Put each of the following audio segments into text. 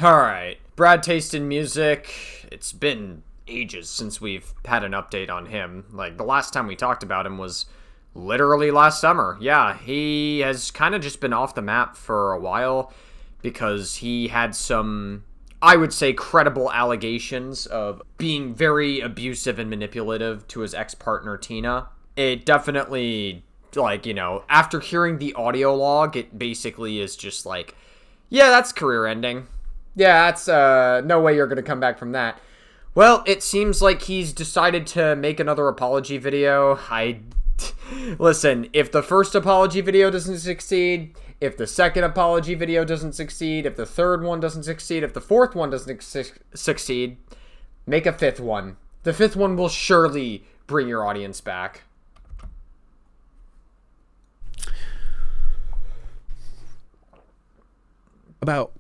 Alright, Brad taste in music. It's been ages since we've had an update on him. Like, the last time we talked about him was literally last summer. Yeah, he has kind of just been off the map for a while because he had some, I would say, credible allegations of being very abusive and manipulative to his ex-partner, Tina. It definitely, after hearing the audio log, it basically is just like, yeah, that's career ending. Yeah, that's, no way you're gonna come back from that. Well, it seems like he's decided to make another apology video. Listen, if the first apology video doesn't succeed, if the second apology video doesn't succeed, if the third one doesn't succeed, if the fourth one doesn't succeed, make a fifth one. The fifth one will surely bring your audience back. About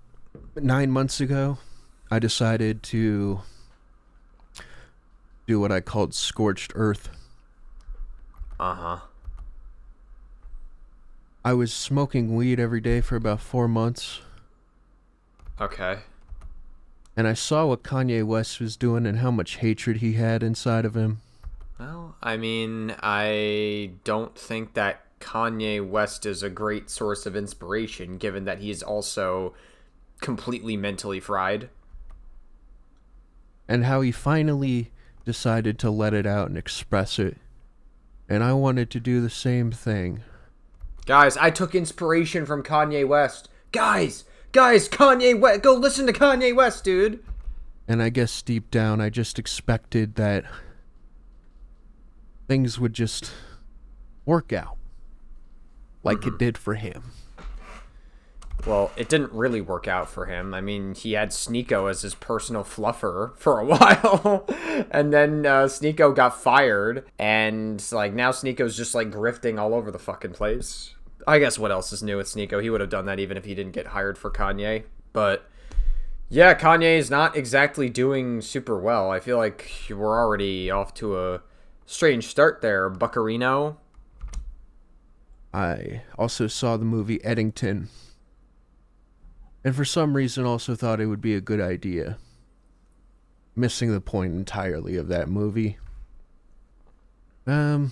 9 months ago, I decided to do what I called scorched earth. Uh-huh. I was smoking weed every day for about 4 months. Okay. And I saw what Kanye West was doing and how much hatred he had inside of him. Well, I mean, I don't think that Kanye West is a great source of inspiration, given that he's also completely mentally fried. And how he finally decided to let it out and express it. And I wanted to do the same thing. Guys, I took inspiration from Kanye West. Guys, Kanye West, go listen to Kanye West, dude. And I guess deep down, I just expected that things would just work out. Like it did for him. Well, it didn't really work out for him. I mean, he had Sneeko as his personal fluffer for a while. And then Sneeko got fired. And, now Sneeko's just, grifting all over the fucking place. I guess what else is new with Sneeko? He would have done that even if he didn't get hired for Kanye. But, yeah, Kanye is not exactly doing super well. I feel like we're already off to a strange start there, Buccarino. I also saw the movie Eddington. And for some reason also thought it would be a good idea. Missing the point entirely of that movie. Well,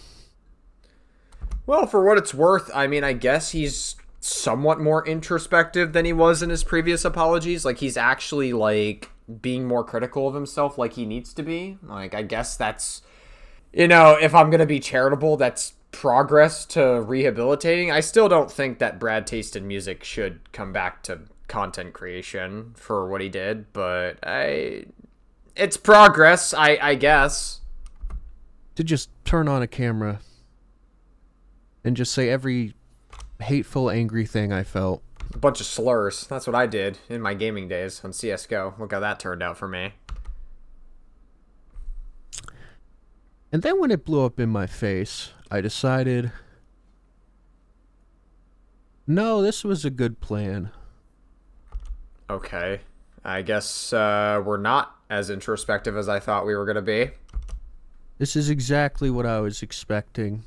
for what it's worth, I mean, I guess he's somewhat more introspective than he was in his previous apologies. He's actually, being more critical of himself like he needs to be. I guess that's, if I'm going to be charitable, that's progress to rehabilitating. I still don't think that Brad Taste in Music should come back to content creation for what he did, but it's progress, I guess. To just turn on a camera and just say every hateful, angry thing I felt. A bunch of slurs. That's what I did in my gaming days on CSGO. Look how that turned out for me. And then when it blew up in my face, I decided, no, this was a good plan. Okay. I guess we're not as introspective as I thought we were going to be. This is exactly what I was expecting.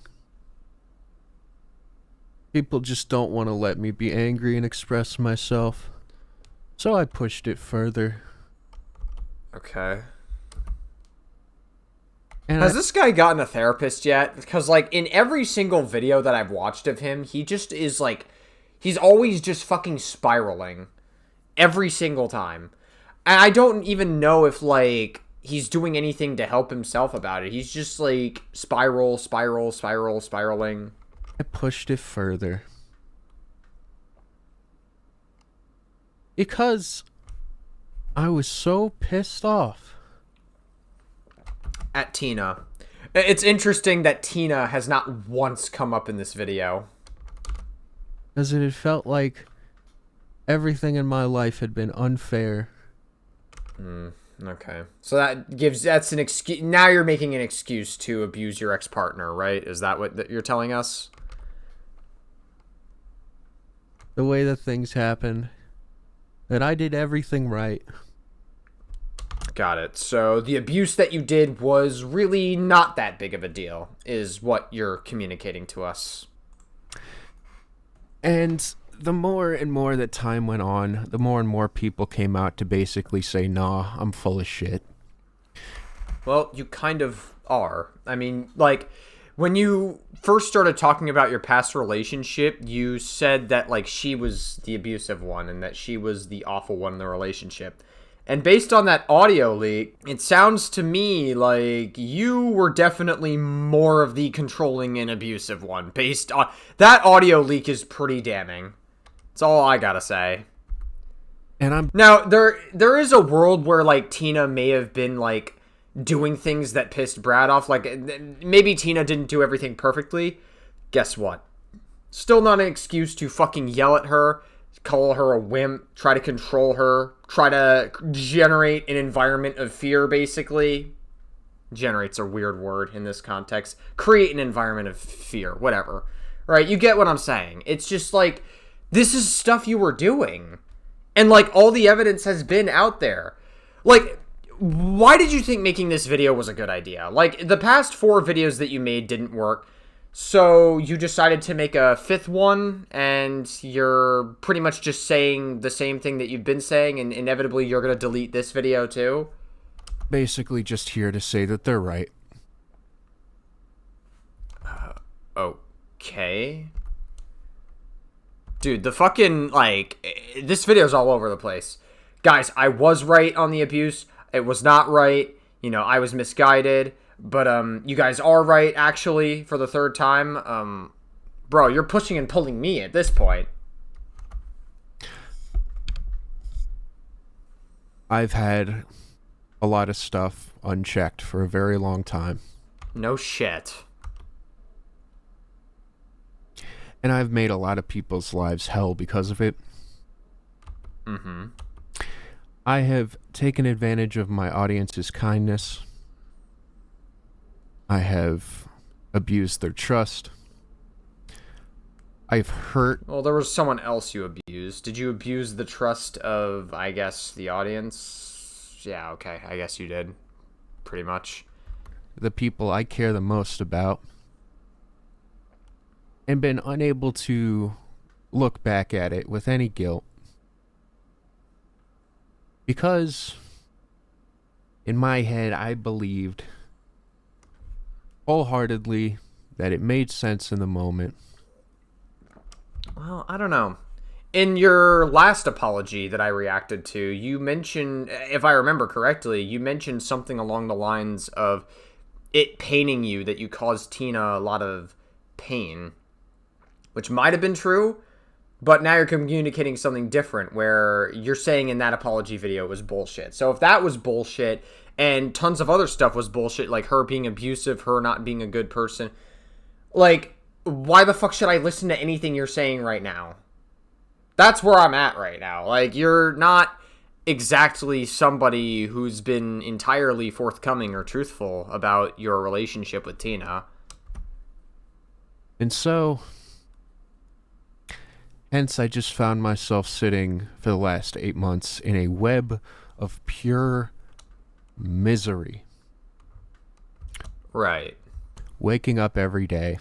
People just don't want to let me be angry and express myself. So I pushed it further. Okay. And Has this guy gotten a therapist yet? Because, in every single video that I've watched of him, he just is, he's always just fucking spiraling. Every single time. And I don't even know if, he's doing anything to help himself about it. He's just, spiraling. I pushed it further. Because I was so pissed off. At Tina. It's interesting that Tina has not once come up in this video. Because it had felt like everything in my life had been unfair. Okay. So that's an excuse. Now you're making an excuse to abuse your ex-partner, right? Is that what you're telling us? The way that things happened. That I did everything right. Got it. So the abuse that you did was really not that big of a deal, is what you're communicating to us. And the more and more that time went on, the more and more people came out to basically say, nah, I'm full of shit. Well, you kind of are. I mean, like, when you first started talking about your past relationship, you said that, like, she was the abusive one and that she was the awful one in the relationship. And based on that audio leak, it sounds to me like you were definitely more of the controlling and abusive one. Based on that audio leak is pretty damning. That's all I gotta say. And I'm Now, there is a world where, like, Tina may have been, like, doing things that pissed Brad off. Like, maybe Tina didn't do everything perfectly. Guess what? Still not an excuse to fucking yell at her, call her a wimp, try to control her, try to generate an environment of fear, basically. Generate's a weird word in this context. Create an environment of fear, whatever. Right? You get what I'm saying. It's just like, this is stuff you were doing. And, like, all the evidence has been out there. Like, why did you think making this video was a good idea? Like, the past 4 videos that you made didn't work. So you decided to make a 5th one, and you're pretty much just saying the same thing that you've been saying, and inevitably you're going to delete this video too? basically just here to say that they're right. Okay. Dude, the fucking, like, this video's all over the place. Guys, I was right on the abuse. It was not right. You know, I was misguided. But, you guys are right, actually, for the 3rd time. Bro, you're pushing and pulling me at this point. I've had a lot of stuff unchecked for a very long time. No shit. And I've made a lot of people's lives hell because of it. Mm-hmm. I have taken advantage of my audience's kindness. I have abused their trust. I've hurt... Well, there was someone else you abused. Did you abuse the trust of, I guess, the audience? Yeah, okay. I guess you did. Pretty much. the people I care the most about. And been unable to look back at it with any guilt. Because, in my head, I believed wholeheartedly that it made sense in the moment. Well, I don't know. In your last apology that I reacted to, you mentioned, if I remember correctly, you mentioned something along the lines of it paining you that you caused Tina a lot of pain, which might have been true, but now you're communicating something different where you're saying in that apology video it was bullshit. So if that was bullshit and tons of other stuff was bullshit, like her being abusive, her not being a good person, like, why the fuck should I listen to anything you're saying right now? That's where I'm at right now. Like, you're not exactly somebody who's been entirely forthcoming or truthful about your relationship with Tina. And so, hence I just found myself sitting for the last 8 months in a web of pure misery. Right. Waking up every day,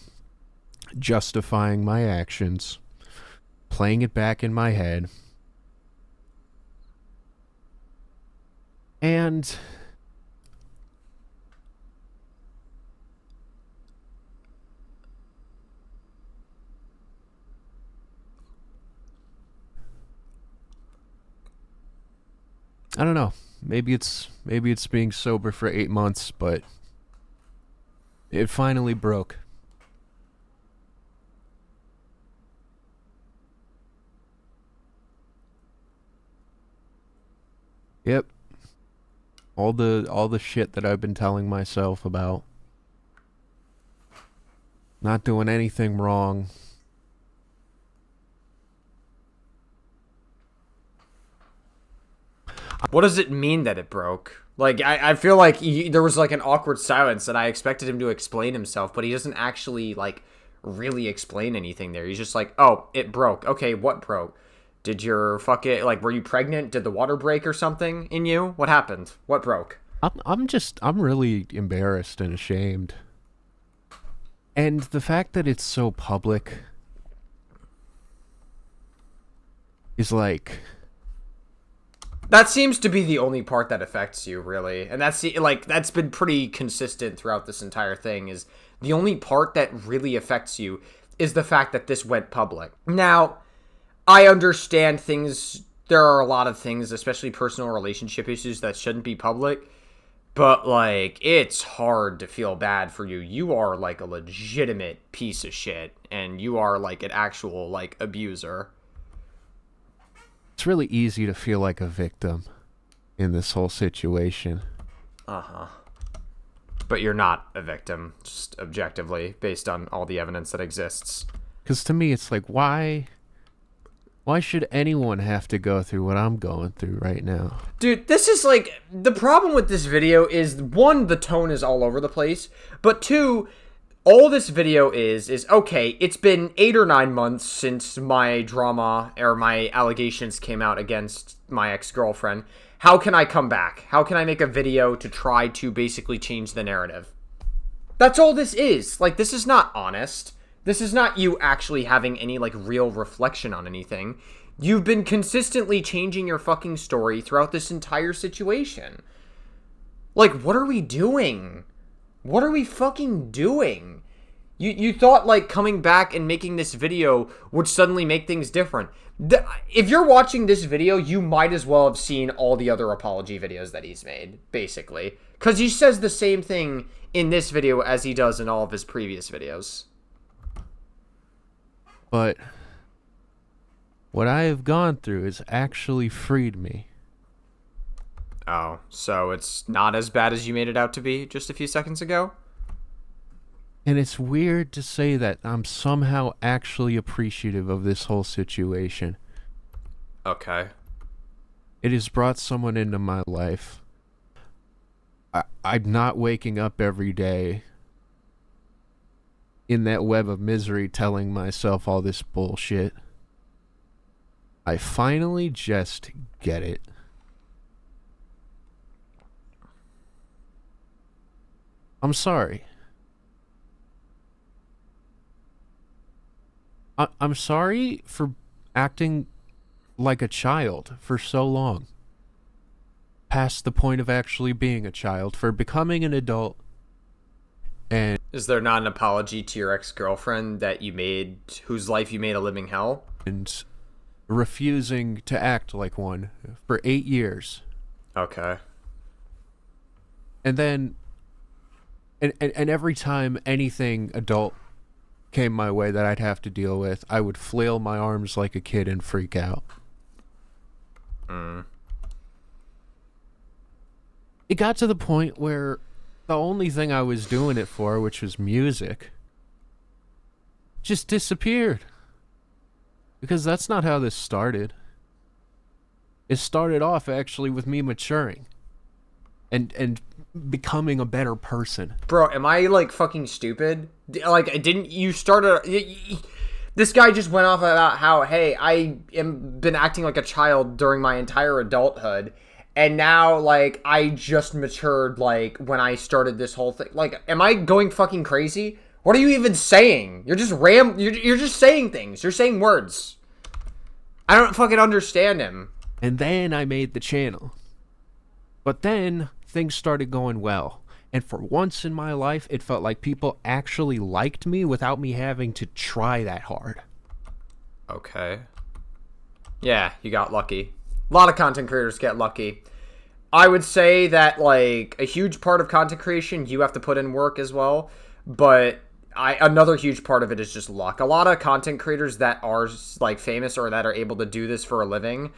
justifying my actions, playing it back in my head, and I don't know. Maybe it's being sober for 8 months, but it finally broke. Yep. All the shit that I've been telling myself about not doing anything wrong. What does it mean that it broke? Like, I feel like there was, like, an awkward silence that I expected him to explain himself, but he doesn't actually, like, really explain anything there. He's just like, oh, it broke. Okay, what broke? Did your fucking, like, were you pregnant? Did the water break or something in you? What happened? What broke? I'm really embarrassed and ashamed. And the fact that it's so public, is like... That seems to be the only part that affects you, really. And that's been pretty consistent throughout this entire thing, is the only part that really affects you is the fact that this went public. Now, I understand there are a lot of things, especially personal relationship issues, that shouldn't be public. But, like, it's hard to feel bad for you. You are, like, a legitimate piece of shit. And you are, like, an actual, like, abuser. It's really easy to feel like a victim in this whole situation. Uh-huh. But you're not a victim, just objectively, based on all the evidence that exists. Because to me, it's like, why should anyone have to go through what I'm going through right now? Dude, this is like, the problem with this video is, one, the tone is all over the place, but two, all this video is okay, it's been 8 or 9 months since my drama or my allegations came out against my ex-girlfriend. How can I come back? How can I make a video to try to basically change the narrative? That's all this is. Like, this is not honest. This is not you actually having any, like, real reflection on anything. You've been consistently changing your fucking story throughout this entire situation. Like, what are we doing? What are we fucking doing? You thought, like, coming back and making this video would suddenly make things different. If you're watching this video, you might as well have seen all the other apology videos that he's made, basically. Because he says the same thing in this video as he does in all of his previous videos. But what I have gone through has actually freed me. Oh, so it's not as bad as you made it out to be just a few seconds ago? And it's weird to say that I'm somehow actually appreciative of this whole situation. Okay. It has brought someone into my life. I'm not waking up every day in that web of misery telling myself all this bullshit. I finally just get it. I'm sorry. I'm sorry for acting like a child for so long. Past the point of actually being a child, for becoming an adult. And is there not an apology to your ex-girlfriend that you made, whose life you made a living hell? And refusing to act like one for 8 years. Okay. And then, and every time anything adult came my way that I'd have to deal with, I would flail my arms like a kid and freak out. It got to the point where the only thing I was doing it for, which was music, just disappeared. Because that's not how this started. It started off actually with me maturing and becoming a better person. Bro, am I, like, fucking stupid? Like, didn't you start this guy just went off about how, hey, I am been acting like a child during my entire adulthood, and now, like, I just matured, like, when I started this whole thing. Like, am I going fucking crazy? What are you even saying? You're just you're just saying things. You're saying words. I don't fucking understand him. And then I made the channel. But then things started going well. And for once in my life, it felt like people actually liked me without me having to try that hard. Okay. Yeah, you got lucky. A lot of content creators get lucky. I would say that, like, a huge part of content creation, you have to put in work as well. But another huge part of it is just luck. A lot of content creators that are, like, famous or that are able to do this for a living,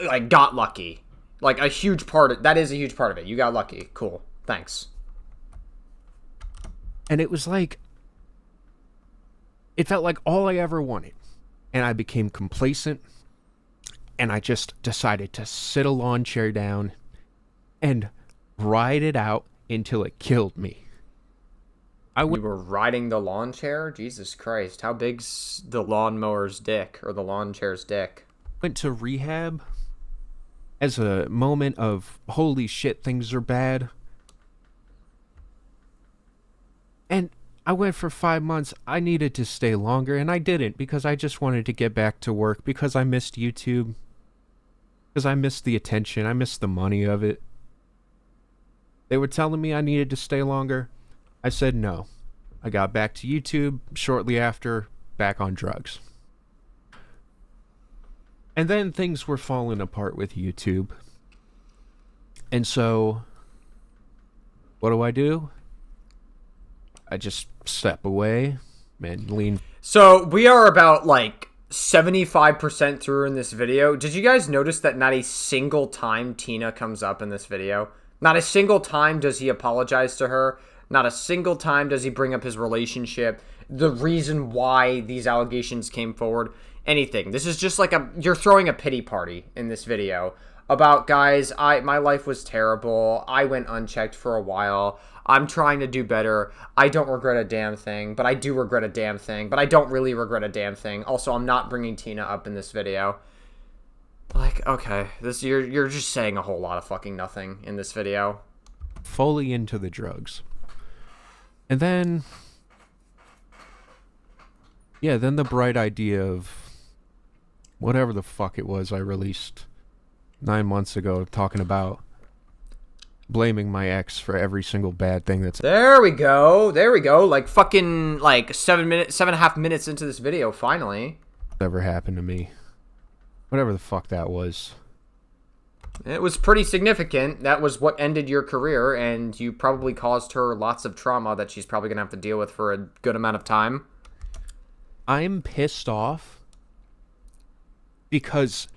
like, got lucky. Like, a huge part that is a huge part of it. You got lucky. Cool. Thanks. And it was like, it felt like all I ever wanted. And I became complacent. And I just decided to sit a lawn chair down and ride it out until it killed me. You were riding the lawn chair? Jesus Christ. How big's the lawnmower's dick or the lawn chair's dick? Went to rehab as a moment of, holy shit, things are bad. And I went for 5 months. I needed to stay longer, and I didn't because I just wanted to get back to work because I missed YouTube, because I missed the attention. I missed the money of it. They were telling me I needed to stay longer. I said no. I got back to YouTube shortly after, back on drugs. And then things were falling apart with YouTube. And so, what do? I just step away and lean. So we are about like 75% through in this video. Did you guys notice that not a single time Tina comes up in this video? Not a single time does he apologize to her. Not a single time does he bring up his relationship, the reason why these allegations came forward, anything. This is just like you're throwing a pity party in this video about, guys, my life was terrible. I went unchecked for a while. I'm trying to do better. I don't regret a damn thing, but I do regret a damn thing, but I don't really regret a damn thing. Also, I'm not bringing Tina up in this video. Like, okay, you're just saying a whole lot of fucking nothing in this video. Fully into the drugs. And then, yeah, then the bright idea of whatever the fuck it was I released 9 months ago, talking about blaming my ex for every single bad thing that's... There we go. Like fucking, like 7.5 minutes into this video, finally. Ever happened to me. Whatever the fuck that was. It was pretty significant. That was what ended your career, and you probably caused her lots of trauma that she's probably going to have to deal with for a good amount of time. I'm pissed off because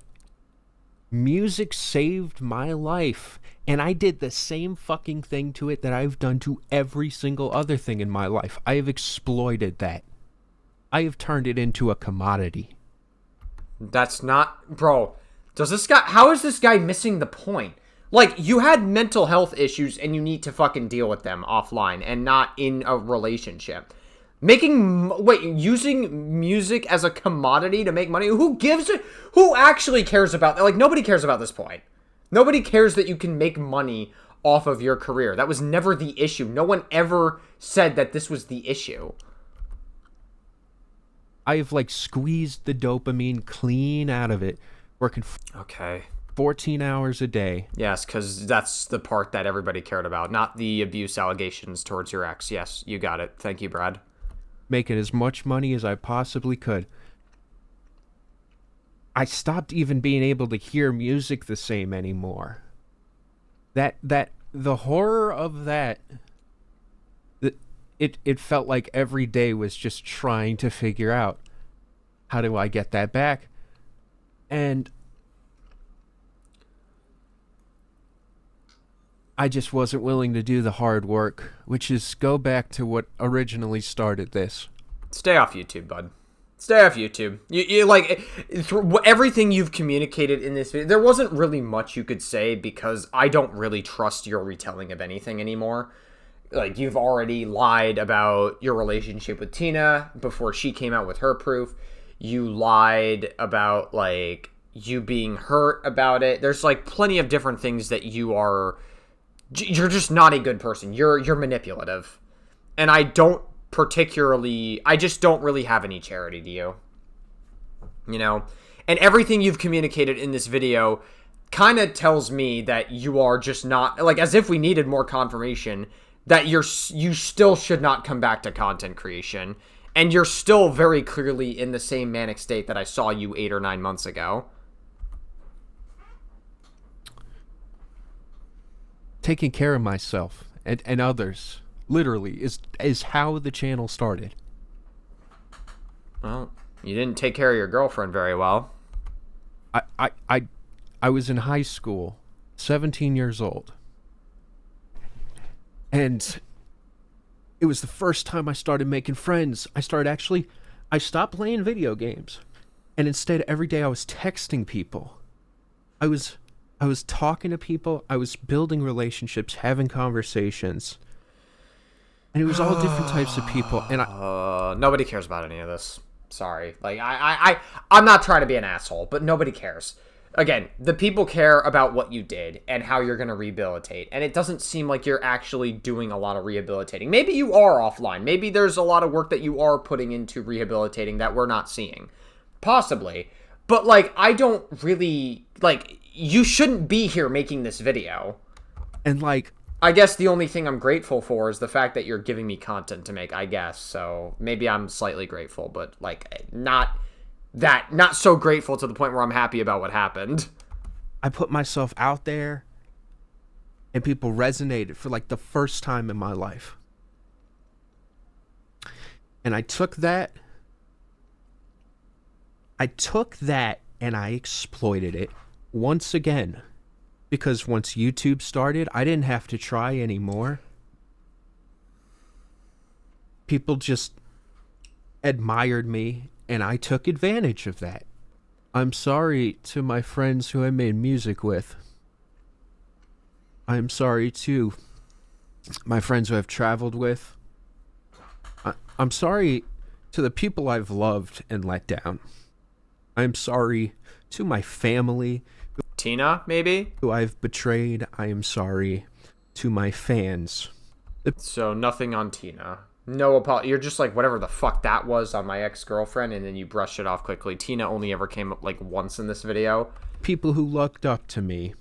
music saved my life, and I did the same fucking thing to it that I've done to every single other thing in my life. I have exploited that. I have turned it into a commodity. That's not... Bro... How is this guy missing the point? Like, you had mental health issues and you need to fucking deal with them offline and not in a relationship. Using music as a commodity to make money? Who actually cares about that? Like, nobody cares about this point. Nobody cares that you can make money off of your career. That was never the issue. No one ever said that this was the issue. I've, like, squeezed the dopamine clean out of it. Working 14 hours a day. Yes, because that's the part that everybody cared about, not the abuse allegations towards your ex. Yes, you got it. Thank you, Brad. Making as much money as I possibly could. I stopped even being able to hear music the same anymore. The horror of that, it felt like every day was just trying to figure out, how do I get that back? And I just wasn't willing to do the hard work, which is go back to what originally started this. Stay off YouTube, bud. Stay off YouTube. You like, everything you've communicated in this video, there wasn't really much you could say because I don't really trust your retelling of anything anymore. Like, you've already lied about your relationship with Tina before she came out with her proof. You lied about, like, you being hurt about it. There's, like, plenty of different things that you're just not a good person. You're manipulative. And I just don't really have any charity to you. You know? And everything you've communicated in this video kind of tells me that you are just not, like, as if we needed more confirmation, that you still should not come back to content creation. And you're still very clearly in the same manic state that I saw you 8 or 9 months ago. Taking care of myself and others, literally, is how the channel started. Well, you didn't take care of your girlfriend very well. I was in high school, 17 years old. And it was the first time I started making friends. I stopped playing video games. And instead, every day I was texting people. I was talking to people. I was building relationships, having conversations. And it was all different types of people. And nobody cares about any of this. Sorry. Like, I'm not trying to be an asshole, but nobody cares. again, the people care about what you did and how you're going to rehabilitate. And it doesn't seem like you're actually doing a lot of rehabilitating. Maybe you are offline. Maybe there's a lot of work that you are putting into rehabilitating that we're not seeing. Possibly. But, like, I don't really, like, you shouldn't be here making this video. And, like, I guess the only thing I'm grateful for is the fact that you're giving me content to make, I guess. So maybe I'm slightly grateful, but, like, not so grateful to the point where I'm happy about what happened. I put myself out there and people resonated for like the first time in my life. And I took that and I exploited it once again. Because once YouTube started, I didn't have to try anymore. People just admired me, and I took advantage of that. I'm sorry to my friends who I made music with. I'm sorry to my friends who I've traveled with. I'm sorry to the people I've loved and let down. I'm sorry to my family. Tina, maybe? Who I've betrayed. I am sorry to my fans. So nothing on Tina. No apology. You're just like, whatever the fuck that was on my ex-girlfriend, and then you brush it off quickly. Tina only ever came up like once in this video. People who looked up to me,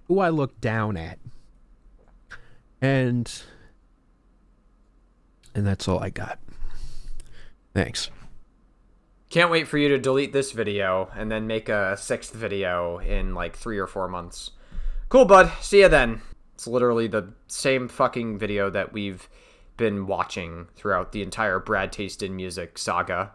who I looked down at. And that's all I got. Thanks. Can't wait for you to delete this video and then make a 6th video in like 3 or 4 months. Cool, bud. See ya then. It's literally the same fucking video that we've been watching throughout the entire Brad Taste in Music saga.